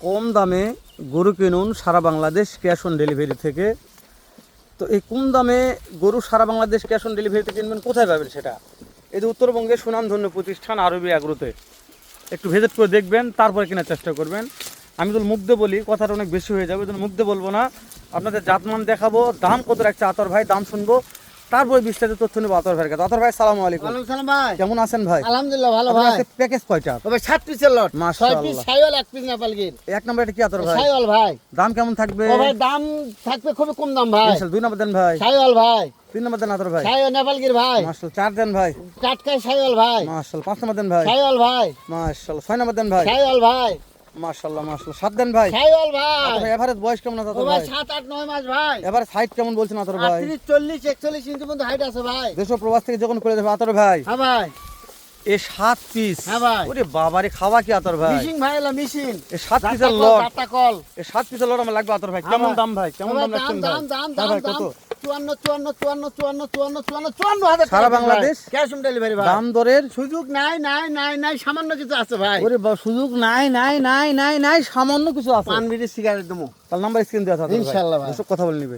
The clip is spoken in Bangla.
কম দামে গরু কিনুন সারা বাংলাদেশ ক্যাশ অন ডেলিভারি থেকে। তো এই কম দামে গরু সারা বাংলাদেশ ক্যাশ অন ডেলিভারিতে কিনবেন, কোথায় পাবেন সেটা? এই যে উত্তরবঙ্গের সুনামধন্য প্রতিষ্ঠান আরবি অ্যাগ্রোতে একটু ভিজিট করে দেখবেন, তারপরে কেনার চেষ্টা করবেন। আমি তো মুখ দিয়ে বলি, কথাটা অনেক বেশি হয়ে যাবে, মুখ দিয়ে বলবো না, আপনাদের জাতমান দেখাবো, দাম কত রাখছে আতর ভাই, দাম শুনবো, তারপরে বিস্তারিত তথ্য নেবো আতর ভাইয়ের কাছে। আতর ভাই সালাম আলাইকুম। ওয়ালাইকুম সালাম ভাই, কেমন আছেন ভাই? আলহামদুলিল্লাহ ভালো ভাই। প্যাকেজ কয়টা? তবে 7 পিসের লট, 6 মাশাআল্লাহ। পিস ছাইওয়াল, 1 পিস নেপাল গির। এক নম্বর এটা কি আতর ভাই? ছাইওয়াল ভাই। দাম কেমন থাকবে? ও ভাই দাম থাকবে খুবই কম দাম ভাই। মাশাআল্লাহ। 2 নম্বর দেন ভাই। ছাইওয়াল ভাই। 3 নম্বর দেন আতর ভাই। ছাইওয়াল নেপাল গির ভাই। মাশাআল্লাহ। 4 দেন ভাই। টাটকাই ছাইওয়াল ভাই। মাশাআল্লাহ। 5 নম্বর দেন ভাই। ছাইওয়াল ভাই। মাশাআল্লাহ। 6 নম্বর দেন ভাই। ছাইওয়াল ভাই। মাশাআল্লাহ মাশাআল্লাহ। 7 দেন ভাই। ছাইওয়াল ভাই। আতর ভাই এভারেজ বয়স কেমন আছে ও আতর ভাই ভাই? 7 8 9 মাস ভাই। এভারেজ হাইট কেমন বলছেন আতর ভাই? 38 40 41 ইঞ্চি পর্যন্ত হাইট আছে ভাই। দেশ ও প্রবাস থেকে যখন করে দেবে আতর ভাই, হ্যাঁ ভাই। এই 7 পিস, হ্যাঁ ভাই। ওরে বাবারে খাওয়া কি আতর ভাই? মিশিং ভাই, এলা মিশিং। এই 7 পিসের লট, দাতা কল। এই 7 পিসের লট আমার লাগবে আতর ভাই। হ্যাঁ কেমন ভাই। দাম ভাই? কেমন দাম রাখছেন ভাই? দাম হ্যাঁ ভাই কত? 54 সারা বাংলাদেশ ক্যাশ অন ডেলিভারি ভাই। দাম দরের সুযোগ নাই সামান্য কিছু আছে ভাই। ওরে সুযোগ নাই সামান্য কিছু আছে। পান বিড়ি সিগারেট দেবো তার নাম্বার স্ক্রিন দেওয়া আছে আতর ভাই। ইনশাআল্লাহ ভাই। দর্শক কথা বলে নিবে।